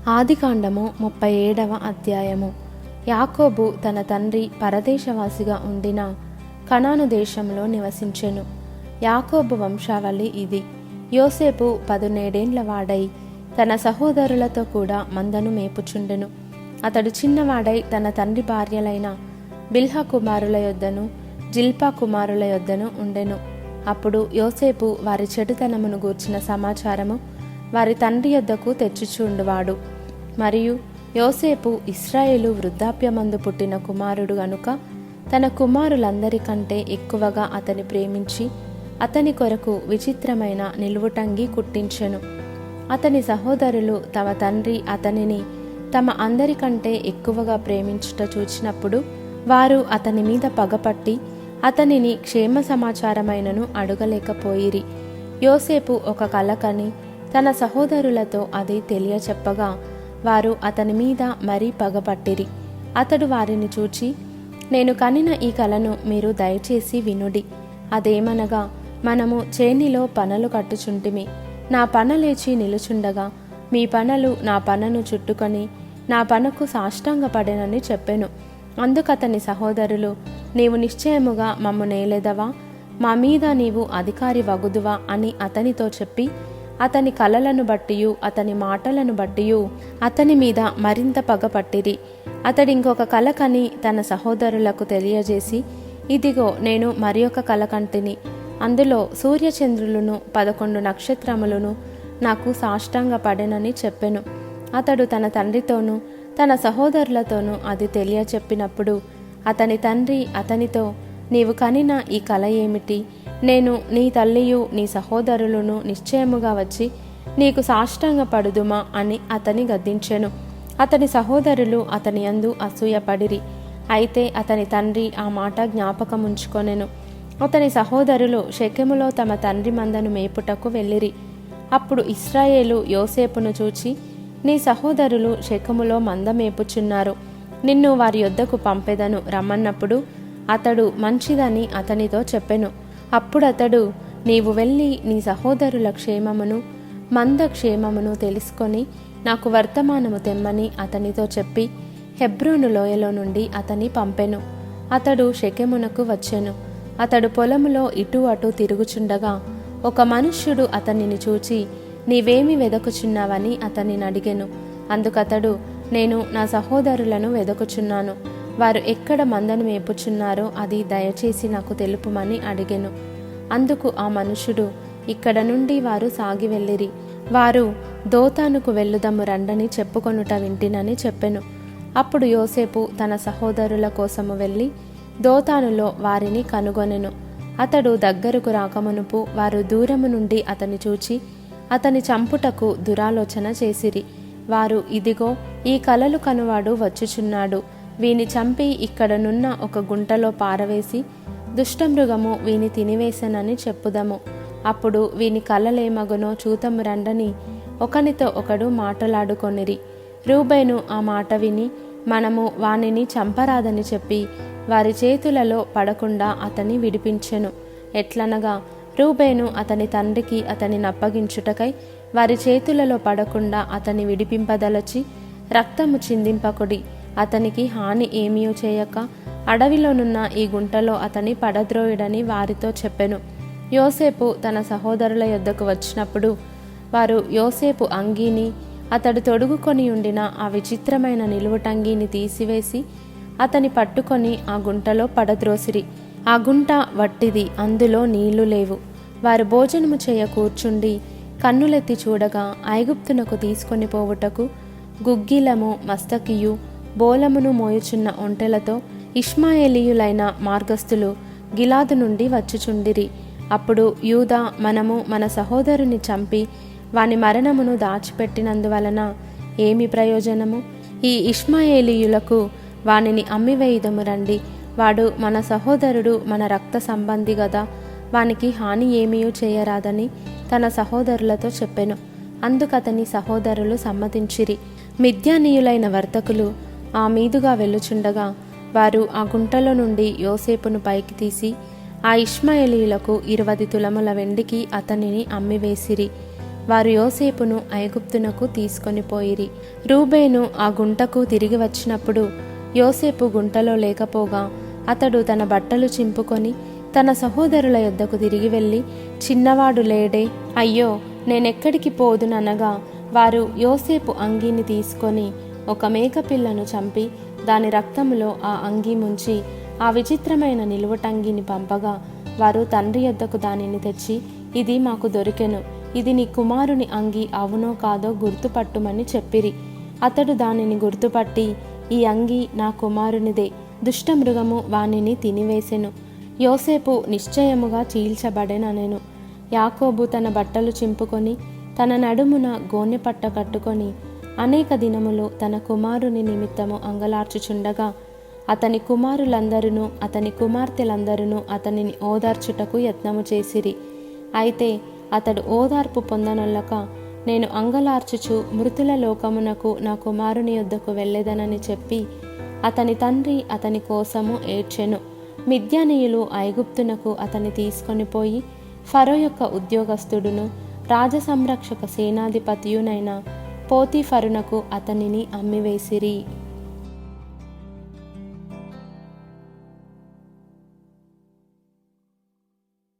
ఆదికాండము 37వ అధ్యాయము. యాకోబు తన తండ్రి పరదేశవాసిగా ఉండిన కనాను దేశంలో నివసించెను. యాకోబు వంశావళి ఇది. యోసేపు 17 వాడై తన సహోదరులతో కూడా మందను మేపుచుండెను. అతడు చిన్నవాడై తన తండ్రి భార్యలైన బిల్హా కుమారుల యొద్దను జిల్పా కుమారుల యొద్దను ఉండెను. అప్పుడు యోసేపు వారి చెడుతనమును గూర్చిన సమాచారము వారి తండ్రి యొద్దకు తెచ్చుచుండువాడు. మరియు యోసేపు ఇశ్రాయేలు వృద్ధాప్యమందు పుట్టిన కుమారుడు గనుక తన కుమారులందరికంటే ఎక్కువగా అతని ప్రేమించి అతని కొరకు విచిత్రమైన నిలువుటంగి కుట్టించెను. అతని సహోదరులు తమ తండ్రి అతనిని తమ అందరికంటే ఎక్కువగా ప్రేమించుట చూచినప్పుడు వారు అతని మీద పగపట్టి అతనిని క్షేమ సమాచారమైనను అడగలేకపోయిరి. యోసేపు ఒక కల కని తన సహోదరులతో అది తెలియచెప్పగా వారు అతని మీద మరీ పగపట్టిరి. అతడు వారిని చూచి, నేను కనిన ఈ కలను మీరు దయచేసి వినుడి. అదేమనగా, మనము చేనిలో పనలు కట్టుచుంటిమి. నా పన లేచి నిలుచుండగా మీ పనలు నా పనను చుట్టుకొని నా పనకు సాష్టాంగపడెనని చెప్పెను. అందుకతని సహోదరులు, నీవు నిశ్చయముగా మమ్ము నేలెదవా, మా మీద నీవు అధికారి వగుదువా అని అతనితో చెప్పి అతని కలలను బట్టియు అతని మాటలను బట్టియు అతని మీద మరింత పగపట్టిరి. అతడింకొక కల కని తన సహోదరులకు తెలియజేసి, ఇదిగో నేను మరి ఒక కల కంటిని. అందులో సూర్యచంద్రులను 11 నక్షత్రములను నాకు సాష్టాంగపడెనని చెప్పెను. అతడు తన తండ్రితోనూ తన సహోదరులతోనూ అది తెలియచెప్పినప్పుడు అతని తండ్రి అతనితో, నీవు కనిన ఈ కల ఏమిటి? నేను నీ తల్లియు నీ సహోదరులను నిశ్చయముగా వచ్చి నీకు సాష్టాంగపడుదుమా అని అతని గద్దించెను. అతని సహోదరులు అతని యందు అసూయపడిరి. అయితే అతని తండ్రి ఆ మాట జ్ఞాపకముంచుకొనెను. అతని సహోదరులు షెకెములో తమ తండ్రి మందను మేపుటకు వెళ్ళిరి. అప్పుడు ఇశ్రాయేలు యోసేపును చూచి, నీ సహోదరులు షెకెములో మంద మేపుచున్నారు, నిన్ను వారి యొద్దకు పంపెదను రమ్మన్నప్పుడు అతడు మంచిదని అతనితో చెప్పెను. అప్పుడతడు, నీవు వెళ్ళి నీ సహోదరుల క్షేమమును మంద క్షేమమును తెలుసుకొని నాకు వర్తమానము తెమ్మని అతనితో చెప్పి హెబ్రోను లోయలో నుండి అతని పంపెను. అతడు షెకెమునకు వచ్చెను. అతడు పొలములో ఇటు అటు తిరుగుచుండగా ఒక మనుష్యుడు అతనిని చూచి, నీవేమి వెదకుచున్నావని అతనిని అడిగెను. అందుకతడు, నేను నా సహోదరులను వెదకుచున్నాను. వారు ఎక్కడ మందను మేపుచున్నారో అది దయచేసి నాకు తెలుపుమని అడిగెను. అందుకు ఆ మనుషుడు, ఇక్కడ నుండి వారు సాగి వెళ్ళిరి. వారు దోతానుకు వెళ్ళుదము రండని చెప్పుకొనుట వింటినని చెప్పెను. అప్పుడు యోసేపు తన సహోదరుల కోసము వెళ్ళి దోతానులో వారిని కనుగొనెను. అతడు దగ్గరకు రాకమునుపు వారు దూరము నుండి అతని చూచి అతని చంపుటకు దురాలోచన చేసిరి. వారు, ఇదిగో ఈ కలలు కనువాడు వచ్చుచున్నాడు, వీని చంపి ఇక్కడనున్న ఒక గుంటలో పారవేసి దుష్టమృగము వీని తినివేసనని చెప్పుదము. అప్పుడు వీని కలలేమగునో చూతము రండని ఒకనితో ఒకడు మాటలాడుకొనిరి. రూబేను ఆ మాట విని, మనము వానిని చంపరాదని చెప్పి వారి చేతులలో పడకుండా అతని విడిపించెను. ఎట్లనగా, రూబేను అతని తండ్రికి అతని నప్పగించుటకై వారి చేతులలో పడకుండా అతని విడిపింపదలచి, రక్తము చిందింపకుడి, అతనికి హాని ఏమీ చేయక అడవిలోనున్న ఈ గుంటలో అతని పడద్రోయుడని వారితో చెప్పెను. యోసేపు తన సహోదరుల యొద్దకు వచ్చినప్పుడు వారు యోసేపు అంగీని అతడు తొడుగుకొని ఉండిన ఆ విచిత్రమైన నిలువుటంగీని తీసివేసి అతని పట్టుకొని ఆ గుంటలో పడద్రోసిరి. ఆ గుంట వట్టిది, అందులో నీళ్లు లేవు. వారు భోజనము చేయ కూర్చుండి కన్నులెత్తి చూడగా ఐగుప్తునకు తీసుకొని పోవుటకు గుగ్గిలము మస్తకియు బోలమును మోయుచున్న ఒంటెలతో ఇష్మాయేలీయులైన మార్గస్థులు గిలాదు నుండి వచ్చుచుండిరి. అప్పుడు యూదా, మనము మన సహోదరుని చంపి వాని మరణమును దాచిపెట్టినందువలన ఏమి ప్రయోజనము? ఈ ఇష్మాయేలీయులకు వానిని అమ్మివేయుదము రండి. వాడు మన సహోదరుడు, మన రక్త సంబంధి గదా, వానికి హాని ఏమీ చేయరాదని తన సహోదరులతో చెప్పెను. అందుకతని సహోదరులు సమ్మతించిరి. మిద్యానీయులైన వర్తకులు ఆ మీదుగా వెళ్ళుచుండగా వారు ఆ గుంటలో నుండి యోసేపును పైకి తీసి ఆ ఇష్మాయేలీయులకు 20 తులముల వెండికి అతనిని అమ్మివేసిరి. వారు యోసేపును ఐగుప్తునకు తీసుకొని పోయిరి. రూబేను ఆ గుంటకు తిరిగి వచ్చినప్పుడు యోసేపు గుంటలో లేకపోగా అతడు తన బట్టలు చింపుకొని తన సహోదరుల యొద్దకు తిరిగి వెళ్ళి, చిన్నవాడు లేడే, అయ్యో నేనెక్కడికి పోదుననగా వారు యోసేపు అంగీని తీసుకొని ఒక మేకపిల్లను చంపి దాని రక్తములో ఆ అంగీ ముంచి ఆ విచిత్రమైన నిలువటంగిని పంపగా వారు తండ్రి యొద్దకు దానిని తెచ్చి, ఇది మాకు దొరికెను, ఇది నీ కుమారుని అంగీ అవునో కాదో గుర్తుపట్టుమని చెప్పిరి. అతడు దానిని గుర్తుపట్టి, ఈ అంగీ నా కుమారునిదే, దుష్టమృగము వానిని తినివేసెను, యోసేపు నిశ్చయముగా చీల్చబడెననెను. యాకోబు తన బట్టలు చింపుకొని తన నడుమున గోనెపట్ట కట్టుకొని అనేక దినములు తన కుమారుని నిమిత్తము అంగలార్చుచుండగా అతని కుమారులందరూ అతని కుమార్తెలందరూ అతనిని ఓదార్చుటకు యత్నము చేసిరి. అయితే అతడు ఓదార్పు పొందనొల్లక, నేను అంగలార్చుచు మృతుల లోకమునకు నా కుమారుని యొద్దకు వెళ్ళెదనని చెప్పి అతని తండ్రి అతని కోసము ఏడ్చెను. మిద్యానీయులు ఐగుప్తునకు అతని తీసుకొని పోయి ఫరో యొక్క ఉద్యోగస్తుడును రాజసంరక్షక సేనాధిపతియునైన పోతీఫరునకు అతనిని అమ్మివేసిరి.